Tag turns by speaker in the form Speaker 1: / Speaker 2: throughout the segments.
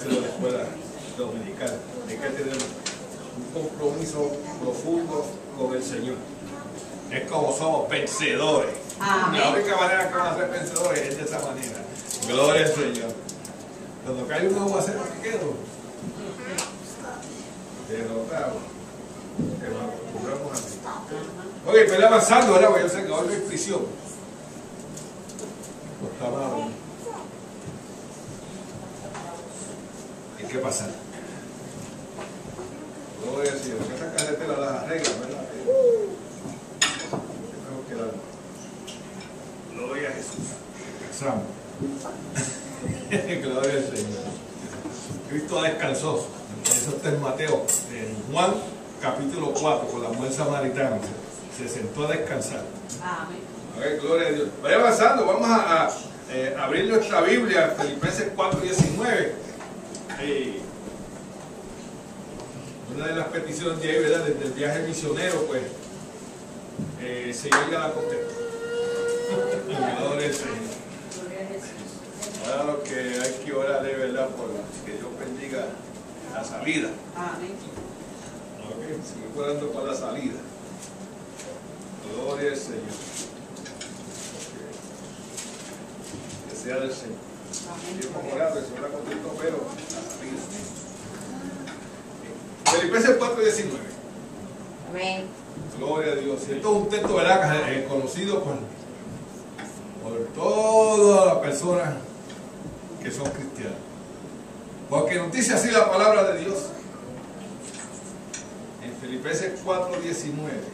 Speaker 1: maestro de la escuela dominical. Hay que tener un compromiso profundo con el Señor. Es como somos vencedores.
Speaker 2: Amén.
Speaker 1: La única manera que vamos a ser vencedores es de esa manera. Gloria al Señor. Cuando cae un aguacero, ¿qué quedó? Derrotado. Que nos acostumbramos así. Oye, pero avanzando, ¿verdad? Porque yo sé que hoy no hay prisión. No está mal. Hay que pasar. Gloria al Señor. Esta carretera las arregla, ¿verdad? Tenemos que dar. Gloria a Jesús. Pasamos. Gloria al Señor. Cristo descansó. Eso está en Mateo, en Juan capítulo 4, con la mujer samaritana. Se sentó a descansar.
Speaker 2: Amén.
Speaker 1: A ver, gloria a Dios. Vaya avanzando, vamos a abrir nuestra Biblia, Filipenses 4:19. Una de las peticiones de ahí, ¿verdad? Desde el viaje misionero, pues, el Señor ya la contestó. Gloria al Señor. Ahora lo que hay que orar de verdad por que Dios bendiga la salida.
Speaker 2: Amén.
Speaker 1: Ok, sigue orando por la salida. Gloria al Señor. Que sea del Señor. Y hemos orado, el Señor la contestó, pero la salida. Filipenses 4:19.
Speaker 2: Amén.
Speaker 1: Gloria a Dios. Y esto es un texto, ¿verdad?, conocido por todas las personas que son cristianos. Porque nos dice así la palabra de Dios. En Filipenses 4:19.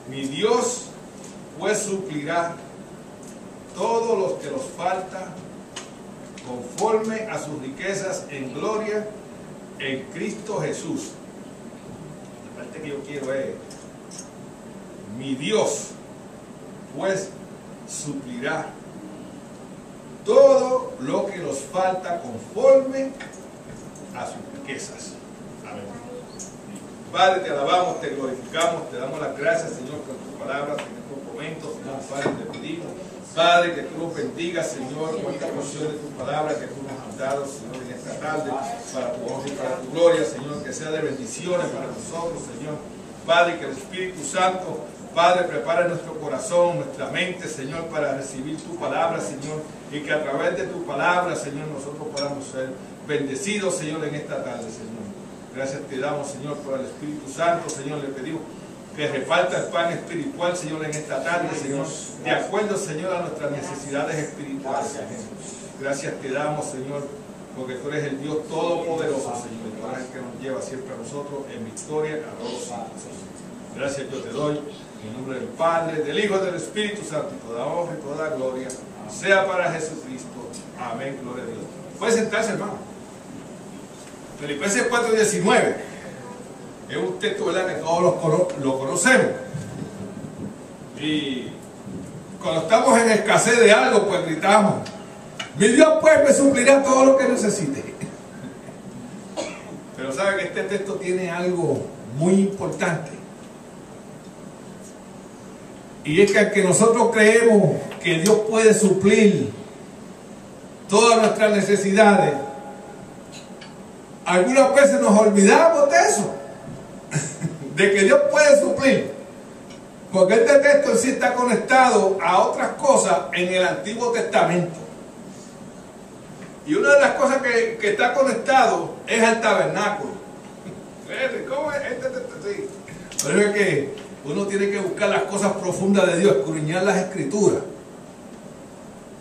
Speaker 1: Mi Dios pues suplirá todo lo que nos falta conforme a sus riquezas en gloria en Cristo Jesús. La parte que yo quiero es: mi Dios pues suplirá todo lo que nos falta conforme a sus riquezas. Amén. Padre, te alabamos, te glorificamos, te damos las gracias, Señor, por tus palabras en estos momentos. Señor, Padre, te pedimos, Padre, que tú nos bendigas, Señor, por esta porción de tus palabras que tú nos has dado, Señor, en esta tarde, para tu honra y para tu gloria, Señor, que sea de bendiciones para nosotros, Señor. Padre, que el Espíritu Santo, Padre, prepara nuestro corazón, nuestra mente, Señor, para recibir tu palabra, Señor, y que a través de tu palabra, Señor, nosotros podamos ser bendecidos, Señor, en esta tarde, Señor. Gracias te damos, Señor, por el Espíritu Santo, Señor. Le pedimos que reparta el pan espiritual, Señor, en esta tarde, Señor, de acuerdo, Señor, a nuestras necesidades espirituales, Señor. Gracias te damos, Señor, porque tú eres el Dios todopoderoso, Señor, y tú eres el que nos lleva siempre a nosotros en victoria a todos los santos. Gracias yo te doy, en el nombre del Padre, del Hijo y del Espíritu Santo, y toda honra y toda gloria sea para Jesucristo. Amén, gloria a Dios. Puede sentarse, hermano. Filipenses 4:19 es un texto, ¿verdad?, que todos lo conocemos. Y cuando estamos en escasez de algo, pues gritamos: mi Dios pues me suplirá todo lo que necesite. Pero sabe que este texto tiene algo muy importante. Y es que aunque nosotros creemos que Dios puede suplir todas nuestras necesidades, algunas veces nos olvidamos de eso, de que Dios puede suplir, porque este texto en sí está conectado a otras cosas en el Antiguo Testamento. Y una de las cosas que está conectado es al tabernáculo. ¿Cómo es este texto? Sí. Pero es que uno tiene que buscar las cosas profundas de Dios, escudriñar las Escrituras.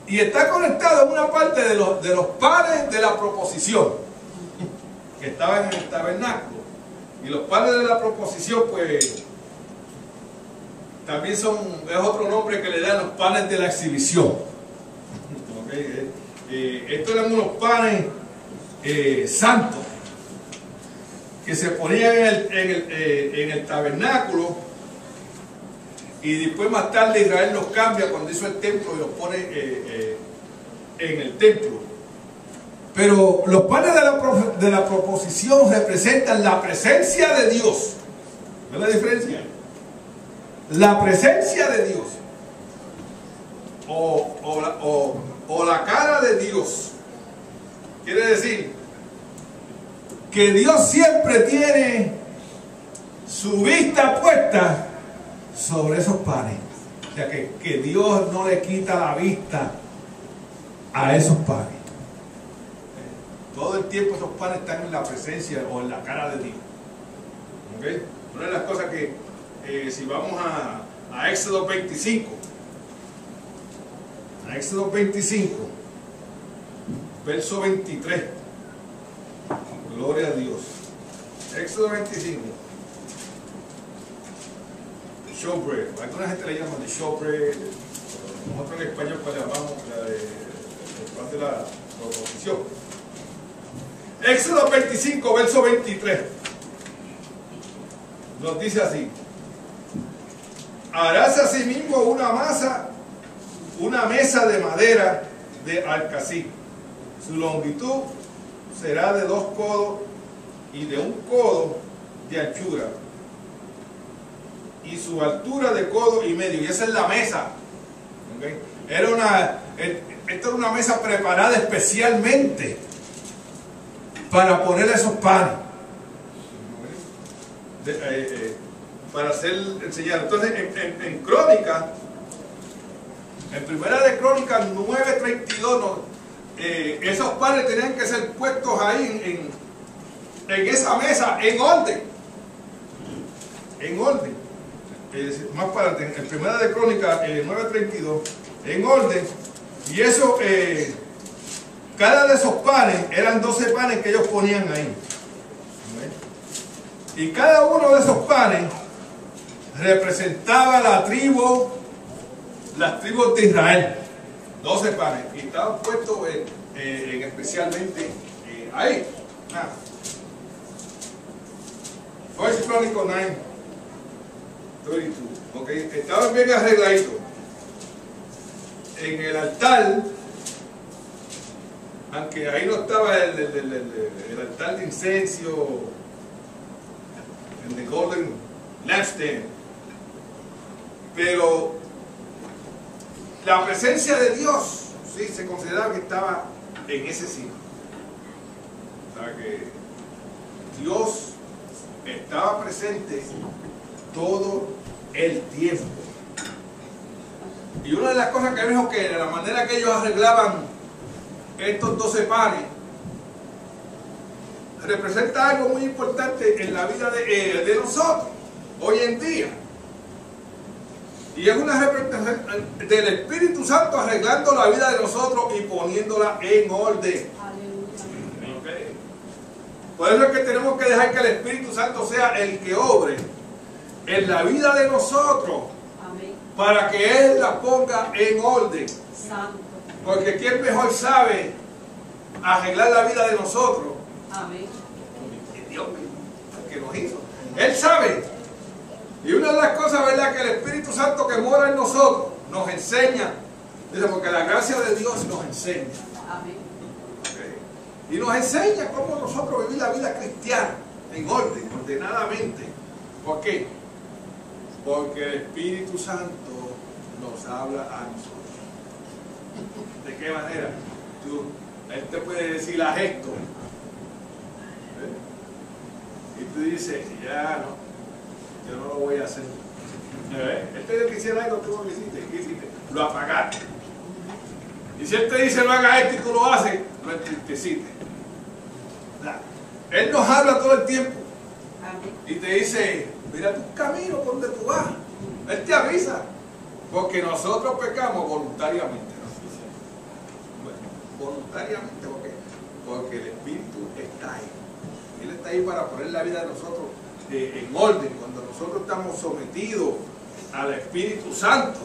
Speaker 1: Y está conectado en una parte de los panes de la proposición, que estaban en el tabernáculo. Y los panes de la proposición, pues, también es otro nombre que le dan los panes de la exhibición. Okay. Estos eran unos panes santos que se ponían en el tabernáculo, y después más tarde Israel los cambia cuando hizo el templo y los pone en el templo. Pero los panes de la proposición representan la presencia de Dios. ¿Ves la diferencia? La presencia de Dios. o la cara de Dios. Quiere decir que Dios siempre tiene su vista puesta sobre esos panes. O sea que Dios no le quita la vista a esos panes. Todo el tiempo esos panes están en la presencia o en la cara de Dios. ¿Okay? Una de las cosas que si vamos a Éxodo 25, Éxodo 25, verso 23. Gloria a Dios. Éxodo 25. Showbread. Alguna gente le llama de showbread. Nosotros en español pues le llamamos el pan de la proposición. Éxodo 25, verso 23. Nos dice así: harás asimismo una mesa de madera de alcací. Su longitud será de 2 codos y de 1 codo de anchura, y su altura de 1,5 codos. Y esa es la mesa. ¿Okay? Esta era una mesa preparada especialmente para poner esos panes, para hacer enseñar. Entonces en Crónicas, en Primera de Crónicas 9:32, esos panes tenían que ser puestos ahí en esa mesa en orden. Más para adelante, en Primera de Crónicas 9:32, en orden. Y eso, cada de esos panes eran 12 panes que ellos ponían ahí. Y cada uno de esos panes representaba las tribus de Israel. 12 panes. Y estaban puestos especialmente ahí. First Chronicles 9:32. Okay. Estaban bien arregladitos. En el altar, aunque ahí no estaba el altar de incenso, el de golden lampstand, pero la presencia de Dios sí se consideraba que estaba en ese sitio. O sea que Dios estaba presente todo el tiempo. Y una de las cosas que dijo, que de la manera que ellos arreglaban estos 12 panes representa algo muy importante en la vida de nosotros hoy en día. Y es una representación del Espíritu Santo arreglando la vida de nosotros y poniéndola en orden. Okay. Por eso es que tenemos que dejar que el Espíritu Santo sea el que obre en la vida de nosotros. Amén. Para que Él la ponga en orden. Santo. Porque ¿quién mejor sabe arreglar la vida de nosotros? Amén. Dios mismo, el que nos hizo. Él sabe. Y una de las cosas, ¿verdad?, que el Espíritu Santo que mora en nosotros nos enseña. Dice, porque la gracia de Dios nos enseña. Amén. Okay. Y nos enseña cómo nosotros vivir la vida cristiana en orden, ordenadamente. ¿Por qué? Porque el Espíritu Santo nos habla a nosotros. ¿De qué manera? Él te puede decir, haz esto. Y tú dices, ya no, yo no lo voy a hacer. Él te quisiera algo, tú no lo hiciste. ¿Qué hiciste? Lo apagaste. Y si Él te dice, no hagas esto y tú lo haces, lo entristeciste. Él nos habla todo el tiempo. Y te dice, mira tus caminos, por donde tú vas. Él te avisa. Porque nosotros pecamos voluntariamente. Bueno, voluntariamente, porque el Espíritu está ahí. Él está ahí para poner la vida de nosotros en orden. Cuando nosotros estamos sometidos al Espíritu Santo,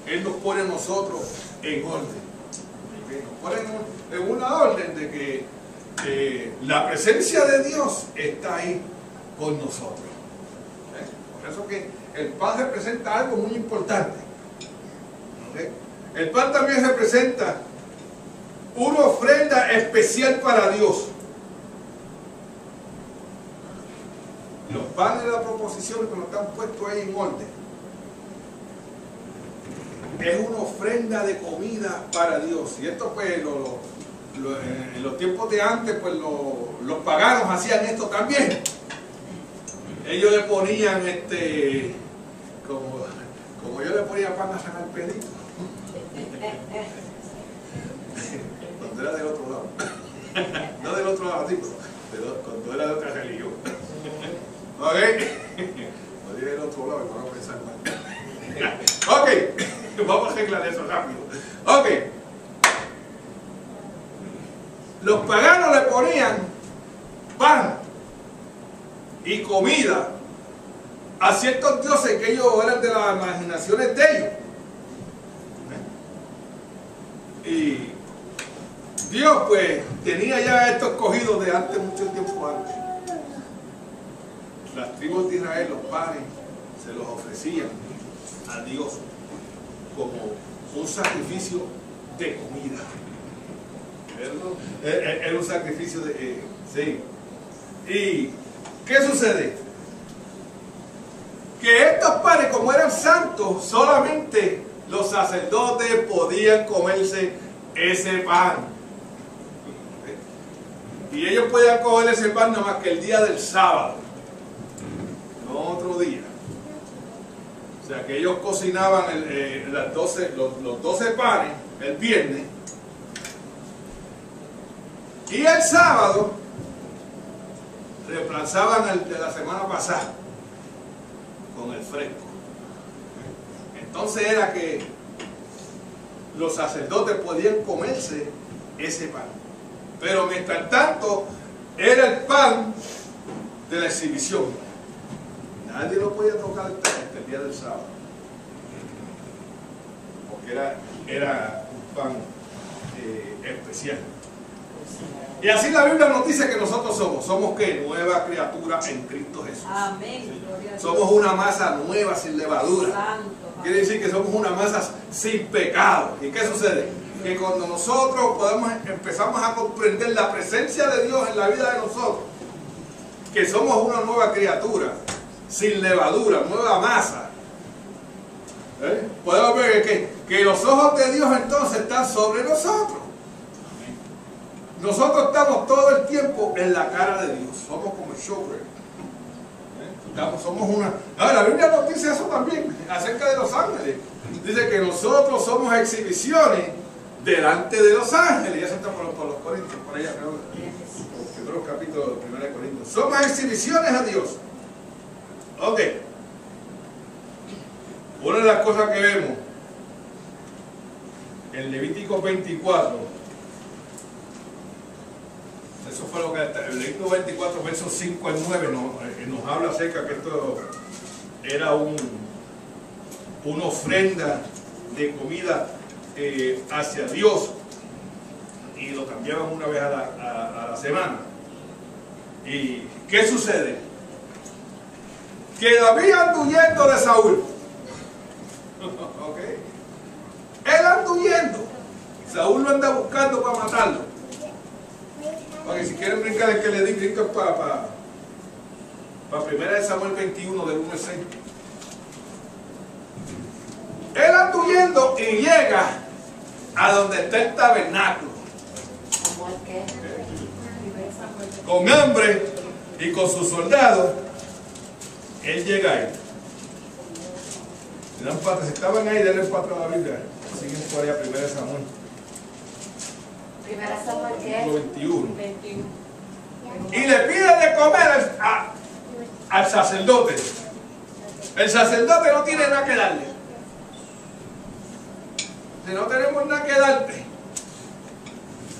Speaker 1: Él nos pone a nosotros en orden. Nos pone en una orden de que la presencia de Dios está ahí con nosotros. Por eso que el pan representa algo muy importante. El pan también representa una ofrenda especial para Dios. Los panes de la proposición, cuando están puestos ahí en orden, es una ofrenda de comida para Dios. Y esto pues en los tiempos de antes pues los paganos hacían esto también. Ellos le ponían como yo le ponía pan a San Alpedito cuando era del otro lado. No del otro lado, pero cuando era de otra religión. ¿Ok? No diré del otro lado, para no pensar mal. Ok, vamos a arreglar eso rápido. Ok. Los paganos le ponían pan y comida a ciertos dioses que ellos eran de las imaginaciones de ellos. Y Dios pues tenía ya esto escogido de antes, mucho tiempo antes. Las tribus de Israel, los padres, se los ofrecían a Dios como un sacrificio de comida. Era un sacrificio de... sí. ¿Y qué sucede? Que estos panes, como eran santos, solamente los sacerdotes podían comerse ese pan. Y ellos podían coger ese pan nada más que el día del sábado, no otro día. O sea que ellos cocinaban los 12 panes el viernes, y el sábado reemplazaban el de la semana pasada con el fresco. Entonces era que los sacerdotes podían comerse ese pan. Pero mientras tanto era el pan de la exhibición. Nadie lo podía tocar hasta el día del sábado, porque era un pan especial. Y así la Biblia nos dice que nosotros somos ¿qué? Nueva criatura en Cristo Jesús.
Speaker 2: Amén.
Speaker 1: Somos una masa nueva sin levadura.
Speaker 2: Santo.
Speaker 1: Quiere decir que somos una masa sin pecado. ¿Y qué sucede? Que cuando nosotros empezamos a comprender la presencia de Dios en la vida de nosotros, que somos una nueva criatura sin levadura, nueva masa, podemos ver que los ojos de Dios entonces están sobre nosotros. Nosotros estamos todo el tiempo en la cara de Dios. Somos como el showbread. Somos una... la Biblia nos dice eso también acerca de los ángeles. Dice que nosotros somos exhibiciones delante de los ángeles. Ya eso está por los Corintios, por allá, creo, los primeros capítulos de 1 Corintios. Somos exhibiciones a Dios. Ok. Una de las cosas que vemos en Levítico 24, eso fue lo que el Levítico 24, versos 5 al 9 nos habla acerca que esto era una ofrenda de comida hacia Dios, y lo cambiaban una vez a la semana. ¿Y qué sucede? Que David anda huyendo de Saúl. ¿Okay? Él anda huyendo. Saúl lo anda buscando para matarlo. Porque si quieren brincar el que le di, brinca para 1 Samuel 21, del 1 al 6. Él anda huyendo y llega a donde está el tabernáculo. Con hambre y con sus soldados, él llega ahí. Le dan patas, si estaban ahí, denle patas a la Biblia. Siguen por allá 1 Samuel.
Speaker 2: 1 Samuel, ¿qué?
Speaker 1: 21. Y le pide de comer al sacerdote. El sacerdote no tiene nada que darle. Si no tenemos nada que darte,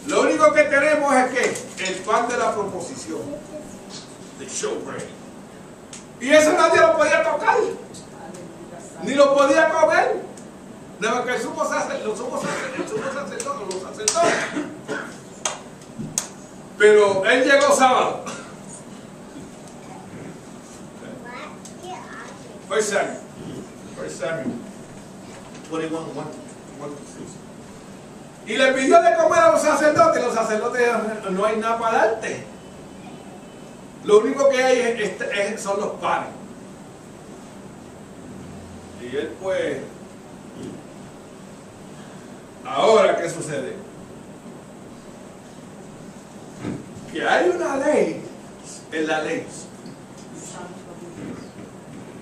Speaker 1: lo único que tenemos es que el pan de la proposición, de showbread. Y eso nadie lo podía tocar, ni lo podía comer. Nada más que el sumo sacerdote, los sacerdotes. Pero él llegó sábado. First Samuel 21, 1 to 6. Y le pidió de comer a los sacerdotes. Los sacerdotes dijeron, no hay nada para darte. Lo único que hay son los panes. Y él pues sucede? Que hay una ley en la ley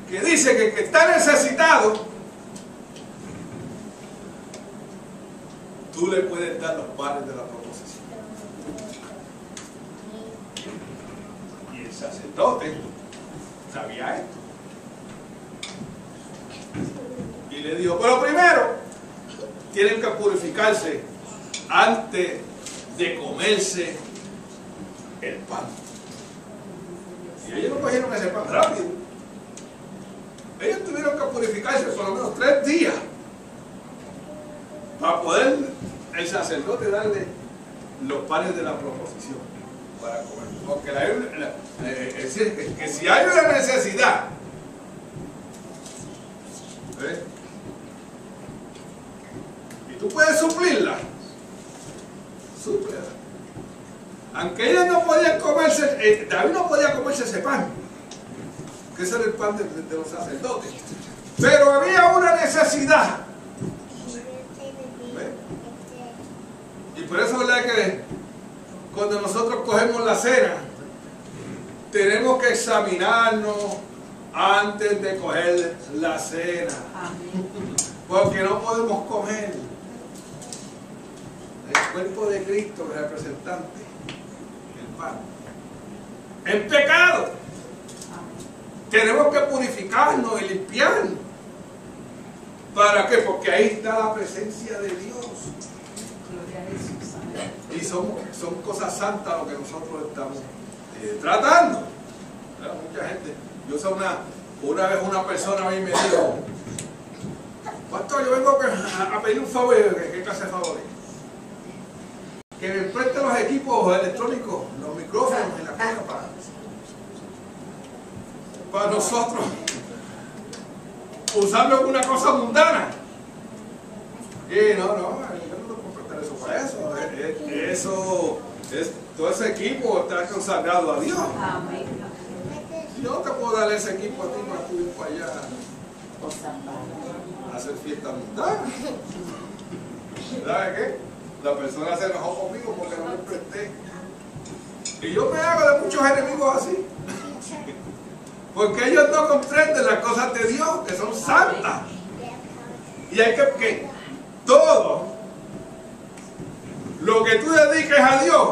Speaker 1: que dice que el que está necesitado, tú le puedes dar los panes de la proposición. Y el sacerdote sabía esto. Y le dijo, pero primero tienen que purificarse antes de comerse el pan. Y ellos no cogieron ese pan rápido. Ellos tuvieron que purificarse por lo menos 3 días para poder el sacerdote darle los panes de la proposición para comer. Porque es decir, que si hay una necesidad, ¿ves? Y tú puedes suplirla, súplela. Aunque ellos no podían comerse, David no podía comerse ese pan, que ese era el pan de los sacerdotes, pero había una necesidad. ¿Ves? Y por eso es verdad que cuando nosotros cogemos la cena, tenemos que examinarnos antes de coger la cena. Porque no podemos comer el cuerpo de Cristo, el representante, el pan, en pecado. Tenemos que purificarnos y limpiarnos. ¿Para qué? Porque ahí está la presencia de Dios. Y son cosas santas lo que nosotros estamos tratando. Mucha gente, una vez una persona a mí me dijo, pastor, yo vengo a pedir un favor. ¿Qué clase de favor es? Que me preste los equipos electrónicos, los micrófonos en la casa para nosotros usarlo en una cosa mundana. Y no, yo no puedo prestar eso para eso. Todo ese equipo está consagrado a Dios.
Speaker 2: Amén.
Speaker 1: Yo no te puedo dar ese equipo a ti para tú ir para allá a hacer fiesta mundana. ¿Sabes qué? La persona se enojó conmigo porque no le presté. Y yo me hago de muchos enemigos así. Porque ellos no comprenden las cosas de Dios, que son santas. Y hay que todo lo que tú dediques a Dios,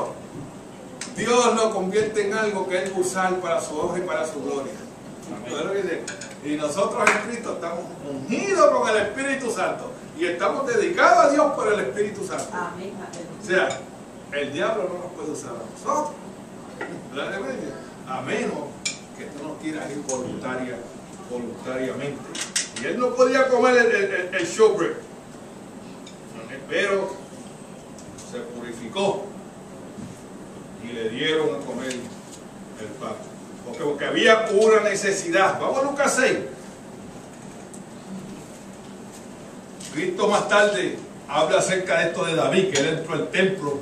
Speaker 1: Dios lo convierte en algo que Él va a usar para su honra y para su gloria. Y nosotros en Cristo estamos unidos con el Espíritu Santo y estamos dedicados a Dios por el Espíritu Santo. O sea, el diablo no nos puede usar a nosotros, a menos que tú no quieras ir voluntariamente. Y él no podía comer el showbread, pero se purificó y le dieron a comer el pan. Porque había una necesidad. Vamos a Lucas 6. Cristo más tarde habla acerca de esto de David, que él entró al templo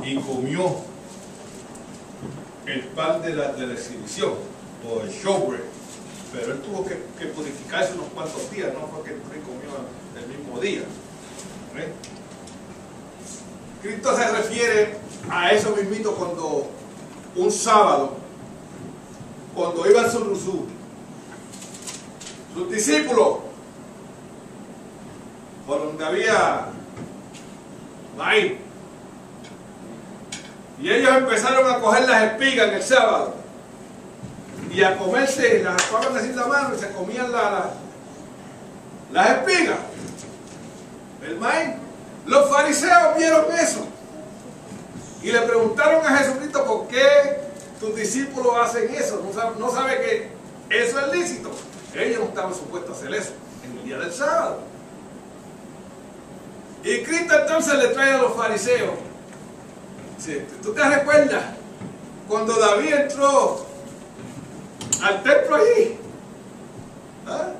Speaker 1: y comió el pan de la exhibición, o el showbread. Pero él tuvo que purificarse unos cuantos días, no fue que entró y comió el mismo día. ¿Ven? Cristo se refiere a eso mismito cuando un sábado, cuando iba a sus discípulos, por donde había maíz, y ellos empezaron a coger las espigas en el sábado y a comerse, las tomaban así en la mano y se comían las espigas, el maíz. Los fariseos vieron eso y le preguntaron a Jesucristo por qué tus discípulos hacen eso. No sabe que eso es lícito. Ellos no estaban supuestos a hacer eso en el día del sábado. Y Cristo entonces le trae a los fariseos. Sí, ¿tú te recuerdas cuando David entró al templo allí? ¿Ah?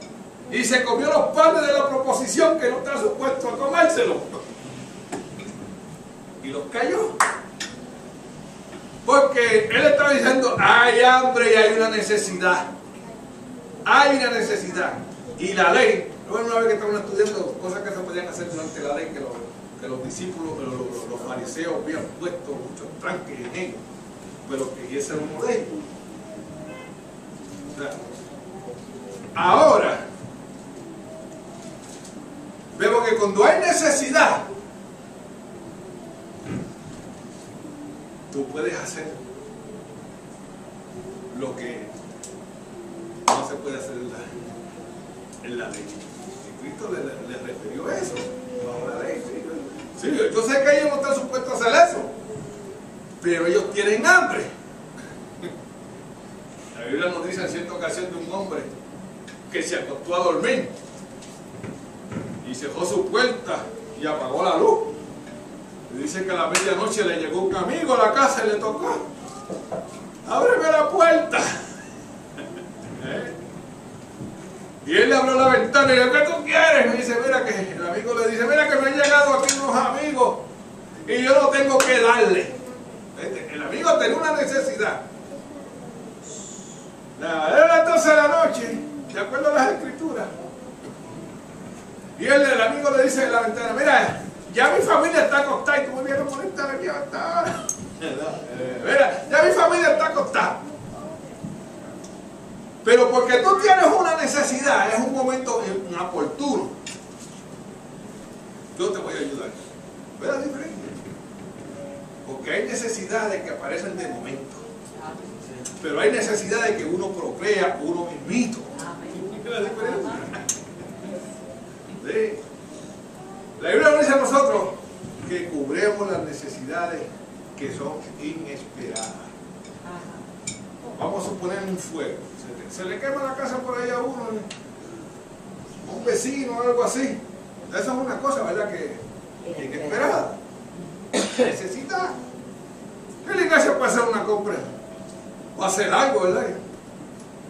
Speaker 1: Y se comió los panes de la proposición que no está supuesto a comérselo? Y los cayó. Porque él estaba diciendo, hay hambre y hay una necesidad. Hay una necesidad. Y la ley, bueno, una vez que estaban estudiando cosas que se podían hacer durante la ley, que que los discípulos, los fariseos habían puesto muchos tranques en ellos, pero que ese era uno de ellos. O sea, ahora vemos que cuando hay necesidad, tú puedes hacer lo que no se puede hacer en la ley. Y Cristo le refirió a eso, bajo la ley. Sí, yo sé que ellos no están supuestos a hacer eso, pero ellos tienen hambre. La Biblia nos dice en cierta ocasión de un hombre que se acostó a dormir y cerró su puerta y apagó la luz. Y dice que a la medianoche le llegó un amigo a la casa y le tocó: ábreme la puerta. Y él le abrió la ventana y le dijo: ¿qué tú quieres? Y dice, mira que el amigo le dice: mira que me han llegado aquí unos amigos y yo no tengo que darle. El amigo tenía una necesidad. Era las 12 de la noche, de acuerdo a las escrituras. Y el amigo le dice en la ventana: mira, ya mi familia está acostada y tú me vienes a molestar aquí hasta ahora. Mira, ya mi familia está acostada. Pero porque tú tienes una necesidad, es un momento inoportuno, yo te voy a ayudar. ¿Ves la diferencia? Porque hay necesidades que aparecen de momento, pero hay necesidades que uno procrea uno mismito. ¿Ves la diferencia? ¿Sí? La Biblia nos dice a nosotros que cubremos las necesidades que son inesperadas. Vamos a suponer un fuego. Se le quema la casa por ahí a uno, a un vecino o algo así. Eso es una cosa, ¿verdad? Que inesperada. Necesita. La iglesia puede hacer una compra o hacer algo, ¿verdad?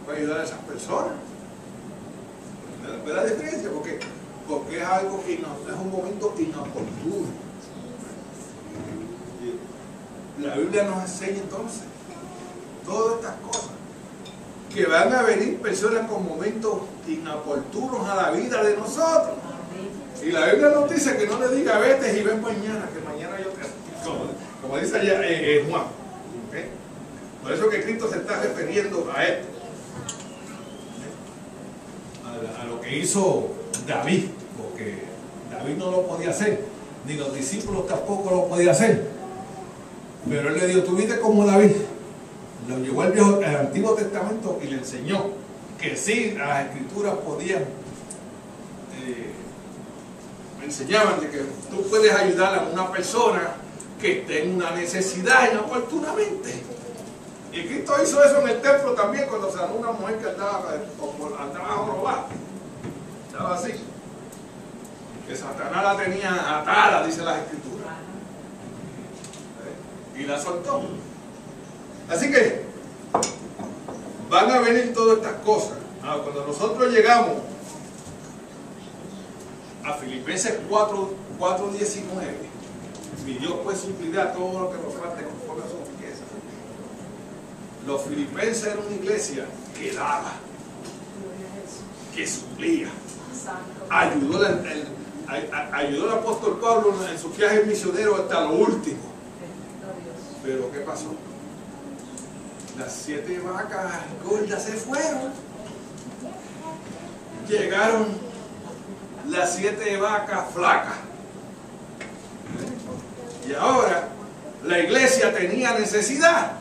Speaker 1: Para ayudar a esas personas. ¿Ves la diferencia? Porque es algo que es un momento inoportuno. La Biblia nos enseña entonces todas estas cosas, que van a venir personas con momentos inoportunos a la vida de nosotros. Y la Biblia nos dice que no le diga vete y ven mañana, que mañana yo te... Como dice allá Juan. ¿Okay? Por eso que Cristo se está refiriendo a esto, a lo que hizo David, porque David no lo podía hacer, ni los discípulos tampoco lo podían hacer, pero él le dio: tu vida como David. Lo llevó al Antiguo Testamento y le enseñó que sí, las escrituras podían, me enseñaban de que tú puedes ayudar a una persona que esté en una necesidad inoportunamente. Y Cristo hizo eso en el templo también, cuando sanó una mujer que andaba jorobada, estaba así, que Satanás la tenía atada, dice las escrituras, y la soltó. Así que van a venir todas estas cosas. Cuando nosotros llegamos a Filipenses 4:19, mi Dios pues suplirá todo lo que nos falte conforme a su riqueza. Los filipenses eran una iglesia que daba, que suplía. Ayudó el apóstol Pablo en su viaje misionero hasta lo último. Pero ¿qué pasó? Las 7 vacas gordas se fueron. Llegaron las 7 vacas flacas. Y ahora la iglesia tenía necesidad.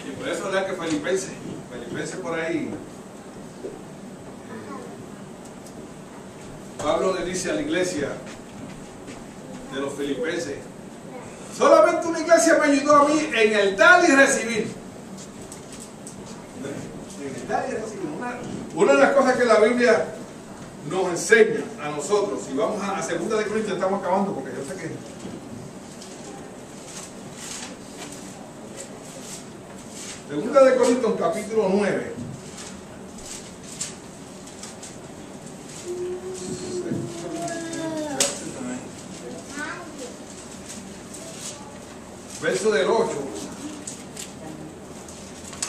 Speaker 1: Y por eso es que Filipenses por ahí, Pablo le dice a la iglesia de los filipenses: solamente una iglesia me ayudó a mí en el dar y recibir. En el dar y recibir. Una de las cosas que la Biblia nos enseña a nosotros, si vamos a 2 de Corintios, estamos acabando porque yo sé que... Segunda de Corintios, capítulo 9. Verso del 8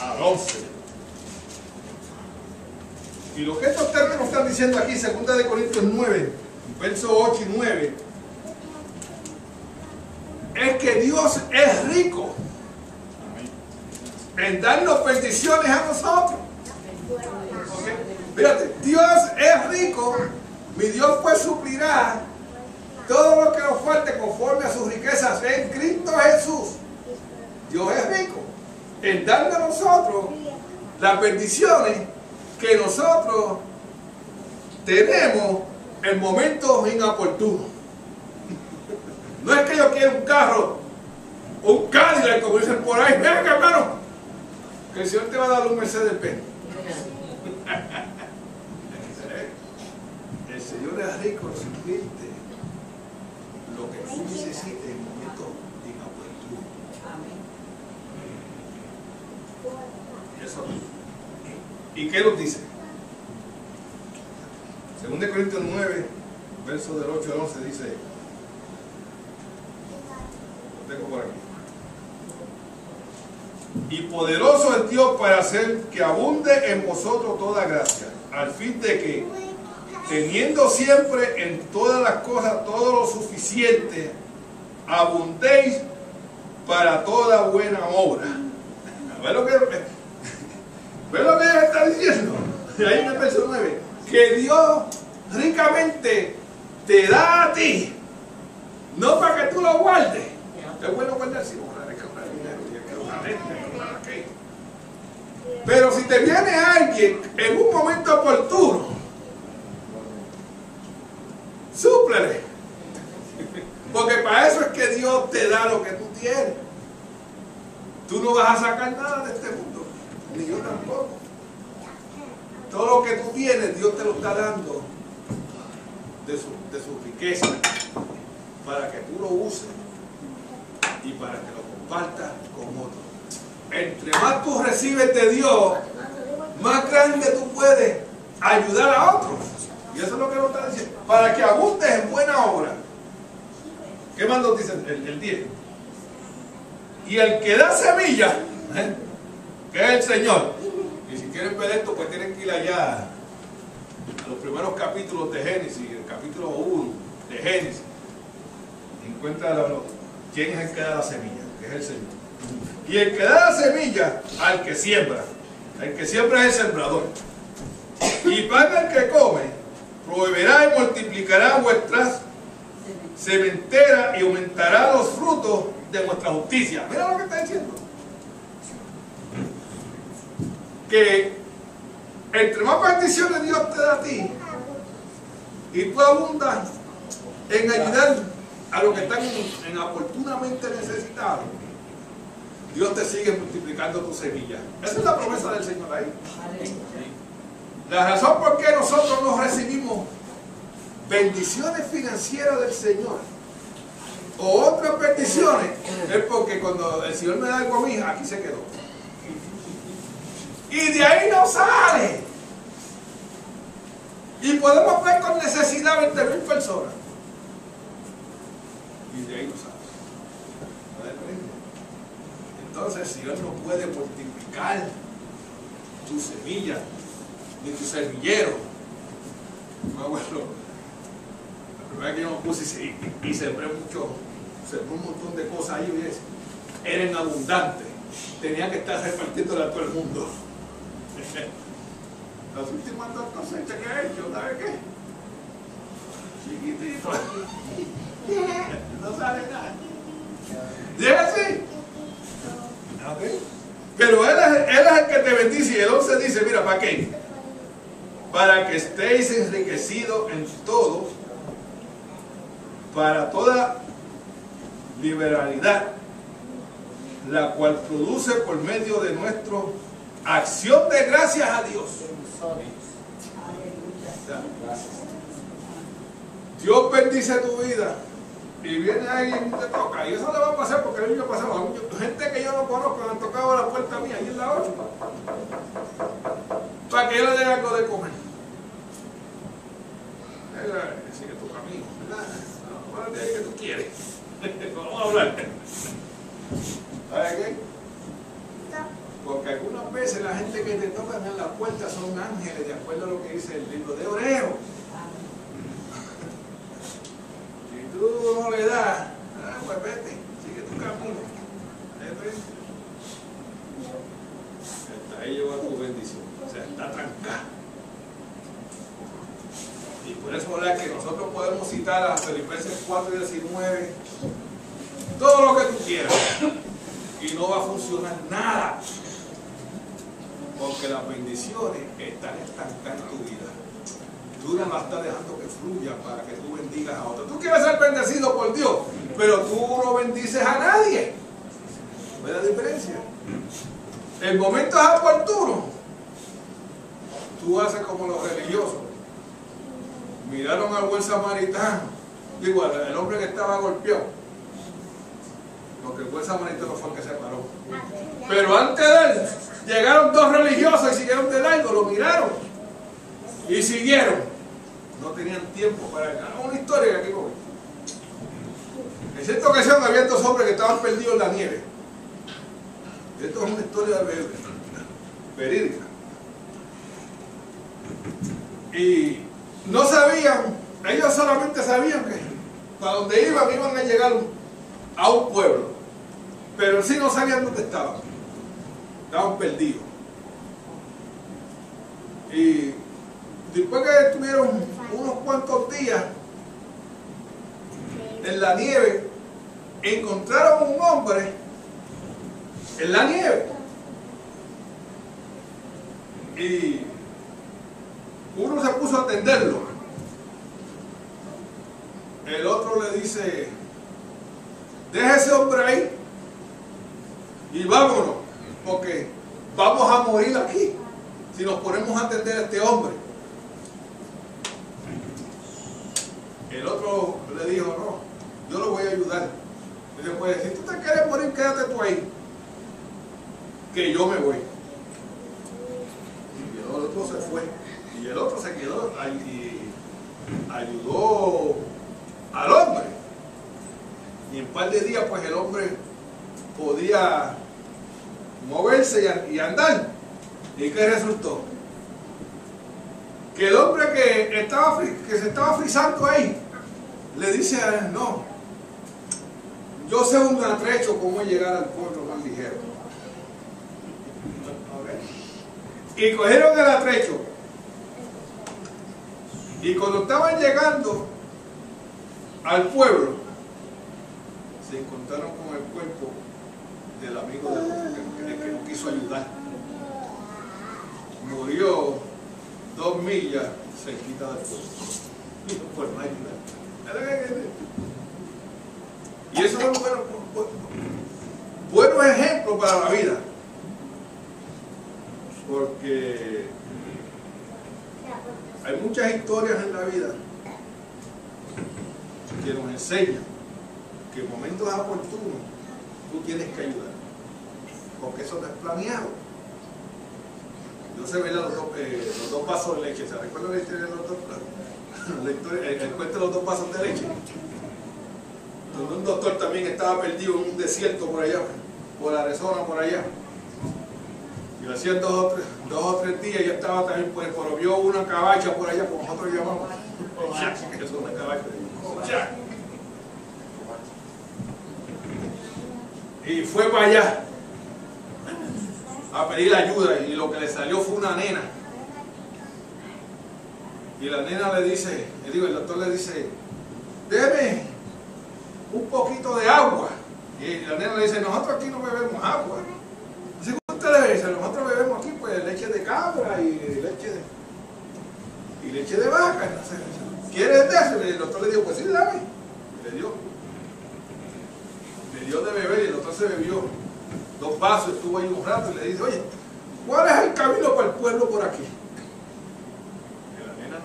Speaker 1: al 11. Y lo que estos términos están diciendo aquí, 2 de Corintios 9, versos 8 y 9, es que Dios es rico en darnos bendiciones a nosotros. ¿Okay? Fíjate, Dios es rico, mi Dios pues suplirá todo lo que nos falte conforme a sus riquezas en Cristo Jesús. Dios es rico en darnos a nosotros las bendiciones que nosotros tenemos en momentos inoportunos. No es que yo quiera un carro, un Cadillac, como dicen por ahí. Venga, hermano, que el Señor te va a dar un Mercedes-Benz. El Señor es rico en suplirte lo que tú necesites en momentos inoportunos. Eso. ¿Y qué nos dice? 2 Corintios 9, versos del 8 al 11 dice, lo tengo por aquí: y poderoso es Dios para hacer que abunde en vosotros toda gracia, al fin de que, teniendo siempre en todas las cosas todo lo suficiente, abundéis para toda buena obra. ¿Ves lo que ella está diciendo? Ahí en el verso 9, que Dios ricamente te da a ti, no para que tú lo guardes. Es bueno guardar, si no, hay que comprar dinero, y hay que comprar esto, hay que comprar aquello. Pero si te viene alguien en un momento oportuno, súplele. Porque para eso es que Dios te da lo que tú tienes. Tú no vas a sacar nada de este mundo, ni yo tampoco. Todo lo que tú tienes, Dios te lo está dando de su riqueza, para que tú lo uses y para que lo compartas con otros. Entre más tú recibes de Dios, más grande tú puedes ayudar a otros. Y eso es lo que nos está diciendo, para que abundes en buena obra. ¿Qué más nos dice el 10? Y el que da semilla, que es el Señor. Y si quieren ver esto, pues tienen que ir allá a los primeros capítulos de Génesis, el capítulo 1 de Génesis. Encuentra quién es el que da la semilla, que es el Señor. Y el que da la semilla al que siembra. El que siembra es el sembrador. Y para el que come, proveerá y multiplicará vuestras sementeras y aumentará los frutos de vuestra justicia. Mira lo que está diciendo. Que entre más bendiciones Dios te da a ti, y tú abundas en ayudar a los que están en oportunamente necesitados, Dios te sigue multiplicando tu semilla. Esa es la promesa del Señor ahí. La razón por qué nosotros no recibimos bendiciones financieras del Señor o otras bendiciones es porque cuando el Señor me da algo a mí, aquí se quedó. Y de ahí no sale. Y podemos ver con necesidad 20,000 personas. Y de ahí no sale. Entonces el Señor no puede multiplicar tu semilla ni tu semillero. No, bueno, la primera vez que yo me puse y sembré un montón de cosas ahí, eran abundantes. Tenía que estar repartiéndole a todo el mundo. Las últimas 2 cosechas que he hecho, ¿sabes qué? Chiquitito. No sale nada. ¿Y es así? Okay. Pero él es el que te bendice. Y el 11 dice, mira, ¿para qué? Para que estéis enriquecidos en todo, para toda liberalidad, la cual produce por medio de nuestra acción de gracias a Dios. Dios bendice tu vida y viene alguien y te toca, y eso le va a pasar porque el año pasado gente que yo no conozco me han tocado a la puerta mía ahí en la 8 para que yo le dé algo de comer. Sigue tu camino, ¿verdad? Ahora de ahí que tú quieres. Vamos a hablar. ¿Sabes qué? Porque algunas veces la gente que te tocan en la puerta son ángeles, de acuerdo a lo que dice el libro de Hebreo. Por eso es que nosotros podemos citar a Filipenses 4:19, todo lo que tú quieras, y no va a funcionar nada, porque las bendiciones están estancadas en tu vida. Tú no las estás dejando que fluyan para que tú bendigas a otros. Tú quieres ser bendecido por Dios, pero tú no bendices a nadie. ¿Ves la diferencia? En momentos oportunos, tú haces como los religiosos. Miraron al buen samaritano, digo, el hombre que estaba golpeado, porque el buen samaritano fue el que se paró. Pero antes de él, llegaron dos religiosos y siguieron de largo, lo miraron y siguieron. No tenían tiempo para... Una historia que aquí voy. En cierta ocasión había dos hombres que estaban perdidos en la nieve. Esto es una historia verídica. Y no sabían, ellos solamente sabían que para donde iban a llegar a un pueblo, pero en sí no sabían dónde estaban perdidos. Y después que estuvieron unos cuantos días en la nieve, encontraron un hombre en la nieve y uno se puso a atenderlo. El otro le dice: deja ese hombre ahí y vámonos, porque vamos a morir aquí si nos ponemos a atender a este hombre. El otro le dijo: no, yo lo voy a ayudar. Y después, si tú te quieres morir, quédate tú ahí, que yo me voy. Y el otro se fue. Y el otro se quedó y ayudó al hombre. Y en un par de días, pues el hombre podía moverse y andar. ¿Y qué resultó? Que el hombre que se estaba frisando ahí, le dice a él: no, yo sé un atrecho cómo llegar al pueblo más ligero. Y cogieron el atrecho. Y cuando estaban llegando al pueblo, se encontraron con el cuerpo del amigo del hombre que no quiso ayudar. Murió 2 millas cerquita del pueblo. Y no fue más ayudar. Y eso es un buen ejemplo para la vida. Porque hay muchas historias en la vida que nos enseñan que en momentos oportunos tú tienes que ayudar, porque eso no es planeado. Yo sé ver los dos vasos de leche. ¿Se recuerdan la historia de los dos? El cuento de los 2 vasos de leche. Donde un doctor también estaba perdido en un desierto por allá, por Arizona, por allá. Y hacían 2 o 3 días ya estaba también, pues, pero vio una cabacha por allá, como nosotros llamamos. Eso es una cabacha. Y fue para allá a pedir ayuda, y lo que le salió fue una nena. Y la nena le dice, el doctor le dice: deme un poquito de agua. Y la nena le dice: nosotros aquí no bebemos agua. Dice: ¿cómo ustedes dicen? Nosotros bebemos aquí pues leche de cabra y leche de vaca. Entonces, ¿quieres de eso? Y el doctor le dijo: pues sí, dame. Y le dio de beber, y el doctor se bebió 2 vasos, estuvo ahí un rato y le dice: oye, ¿cuál es el camino para el pueblo por aquí? Y la nena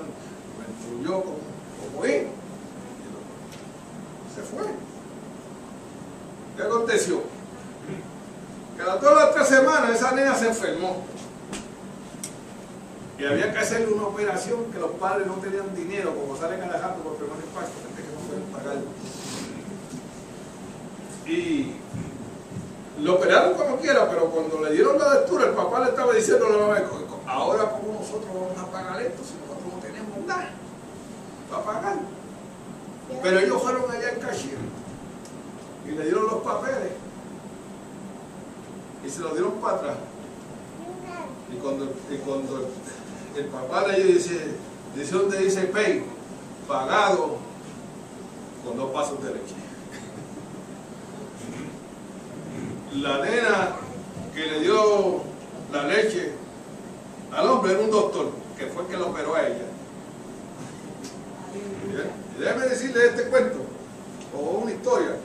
Speaker 1: me instruyó como ir. Se fue. ¿Qué aconteció? Que a todas las 3 semanas esa nena se enfermó. Y había que hacerle una operación que los padres no tenían dinero, como salen a dejarlo por primer impacto, gente que no pueden pagarlo. Y lo operaron como quiera, pero cuando le dieron la lectura, el papá le estaba diciendo: ahora cómo nosotros vamos a pagar esto si nosotros no tenemos nada para pagar. Pero ellos fueron allá al cashier y le dieron los papeles y se los dieron para atrás. Y cuando el papá de ellos dice ¿dónde dice pay? pagado con 2 vasos de leche. La nena que le dio la leche al hombre era un doctor, que fue el que lo operó a ella. Y déjeme decirle este cuento, o una historia.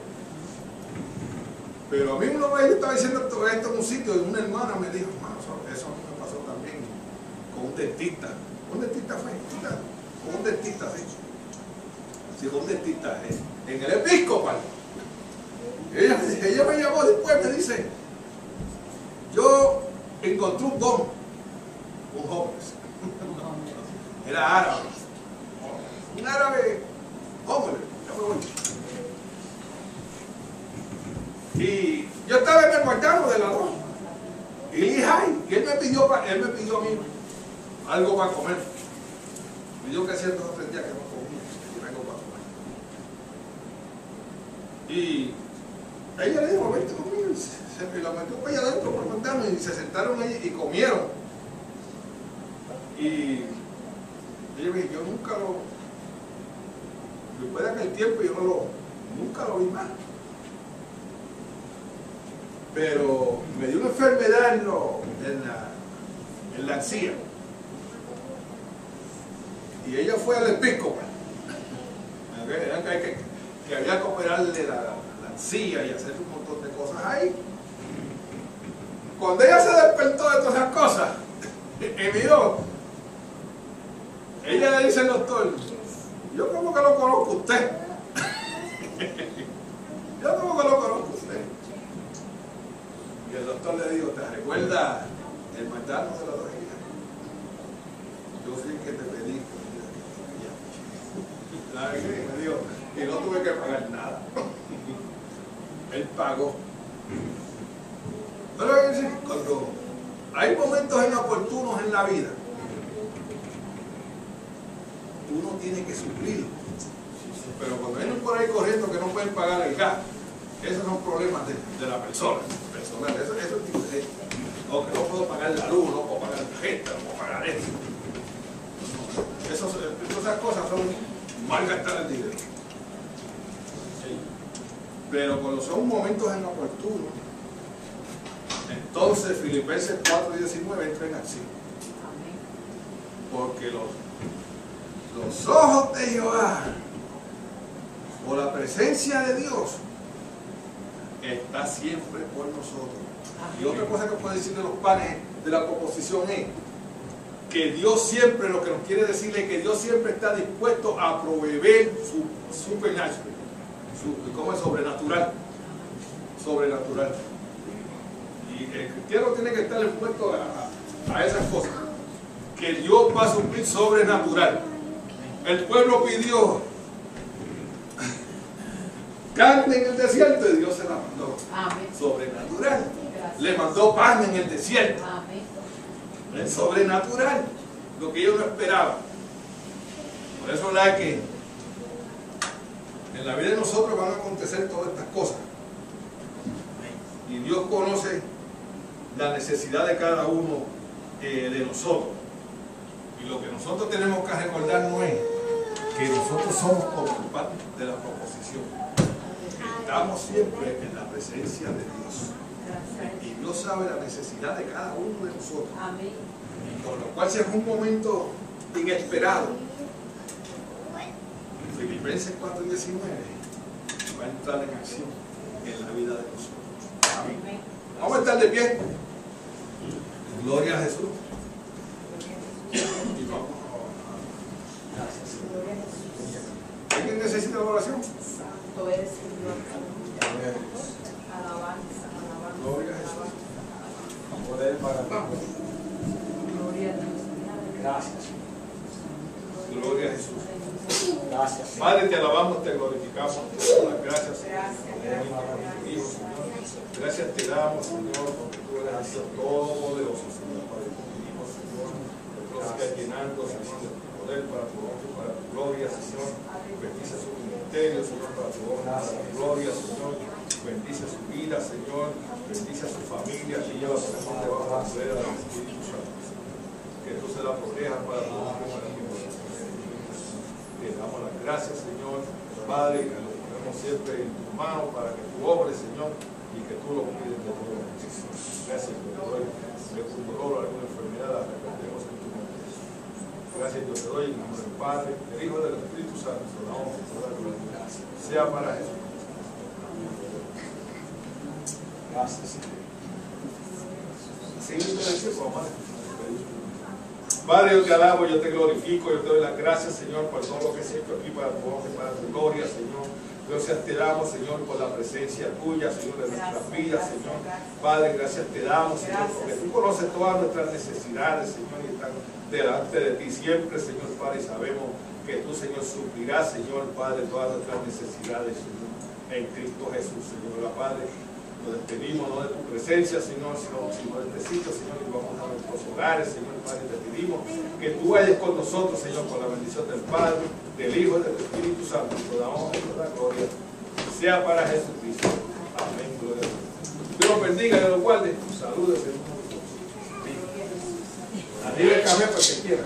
Speaker 1: Pero a mí una vez yo estaba diciendo todo esto en un sitio y una hermana me dijo, hermano, eso a mí me pasó también con un dentista. ¿Un dentista fue? Con un dentista, sí. Sí, con un dentista, en el Episcopal. Ella me llamó después, me dice, yo encontré un don, un joven, era árabe, un árabe, hombre, y yo estaba en el guardano del arroz, y le dije, ay, y él me pidió a mí algo para comer. Y yo que hacía 2 o 3 días que no comía, y algo para comer. Y ella le dijo, vente conmigo, y se la metió para allá adentro por el guardano, y se sentaron allí y comieron. Y ella me dijo, yo nunca después de aquel tiempo yo nunca lo vi más. Pero me dio una enfermedad en la axila. Y ella fue al Episcopal. Que había que operarle la axila y hacer un montón de cosas ahí. Cuando ella se despertó de todas esas cosas, y miró, ella le dice al doctor, yo como que lo conozco a usted. Yo como que lo conozco a usted. Y el doctor le dijo, ¿te recuerda el mandato de la rodilla? Yo fui el que te pedí. Me dijo, y no tuve que pagar nada. Él pagó. Pero cuando hay momentos inoportunos en la vida, uno tiene que suplir. Pero cuando vienen por ahí corriendo que no pueden pagar el gas, esos son problemas de la persona. Eso es diferente. O que no puedo pagar la luz, no puedo pagar la tarjeta, no puedo pagar esto. Esas cosas son mal gastar el dinero. Pero cuando son momentos inoportunos, entonces Filipenses 4:19 entra en acción. Porque los ojos de Jehová, o la presencia de Dios, está siempre por nosotros. Y otra cosa que puedo decir de los panes de la proposición es que Dios siempre, lo que nos quiere decir es que Dios siempre está dispuesto a proveer su supernatural, ¿cómo es? Sobrenatural. Y el cristiano tiene que estar expuesto a esas cosas. Que Dios va a suplir sobrenatural. El pueblo pidió carne en el desierto y Dios se la mandó.
Speaker 2: Amén.
Speaker 1: Sobrenatural. Le mandó pan en el desierto.
Speaker 2: Amén.
Speaker 1: Es sobrenatural. Lo que ellos no esperaban. Por eso es que en la vida de nosotros van a acontecer todas estas cosas. Y Dios conoce la necesidad de cada uno de nosotros. Y lo que nosotros tenemos que recordar no es que nosotros somos ocupantes de la proposición. Estamos siempre en la presencia de Dios. Y Dios sabe la necesidad de cada uno de nosotros.
Speaker 2: Amén.
Speaker 1: Por lo cual, si es un momento inesperado, Filipenses 4:19 va a entrar en acción en la vida de nosotros. Amén. Vamos a estar de pie. Gloria a Jesús. Y vamos a gracias. ¿Alguien necesita la oración?
Speaker 2: Santo eres, Señor. Alabanza, alabanza.
Speaker 1: Gloria a Jesús.
Speaker 3: Poder para
Speaker 2: Gloria a Dios.
Speaker 3: Gracias.
Speaker 1: Gloria a Jesús.
Speaker 3: Gracias.
Speaker 1: Padre, te alabamos, te glorificamos, te damos las gracias.
Speaker 2: Gracias.
Speaker 1: Gracias te damos, Señor, porque tú eres el Dios todopoderoso, Señor, Padre. Te pedimos, Señor, que tú sigas llenando, Señor, de tu poder para tu honra y para tu gloria, Señor. Bendice su ministerio, Señor, para tu honra y para tu gloria, Señor. Bendice su vida, Señor. Bendice a su familia, Señor, por debajo de la poder del Espíritu Santo. Que tú se la protejas para tu honra y para tu gloria. Te damos la gracias, Señor. Padre, que lo ponemos siempre en tus manos para que tú obres, Señor, y que tú lo cuides de todo. Gracias, Señor. Si es un dolor o alguna enfermedad, la reprendemos en tu nombre. Gracias, Dios, te doy en nombre del Padre, del Hijo y del Espíritu Santo. Te damos toda la gloria. Sea para Jesús.
Speaker 3: Gracias, Señor.
Speaker 1: Padre, yo te alabo, yo te glorifico, yo te doy las gracias, Señor, por todo lo que has hecho aquí para tu honra y para tu gloria, Señor. Gracias te damos, Señor, por la presencia tuya, Señor, en nuestras vidas, Señor. Padre, gracias te damos, Señor, porque tú conoces todas nuestras necesidades, Señor, y están delante de ti siempre, Señor, Padre, y sabemos que tú, Señor, suplirás, Señor, Padre, todas nuestras necesidades, Señor, en Cristo Jesús, Señor, Padre. Nos despedimos no de tu presencia, Señor, sino de este sitio, Señor, y vamos a nuestros hogares, Señor, Padre, te pedimos que tú vayas con nosotros, Señor, con la bendición del Padre, del Hijo y del Espíritu Santo. Te damos toda la gloria, sea para Jesucristo. Amén, gloria a Dios. Dios los bendiga y los guarde. Saludos, Señor. Arriba el café para que quiera.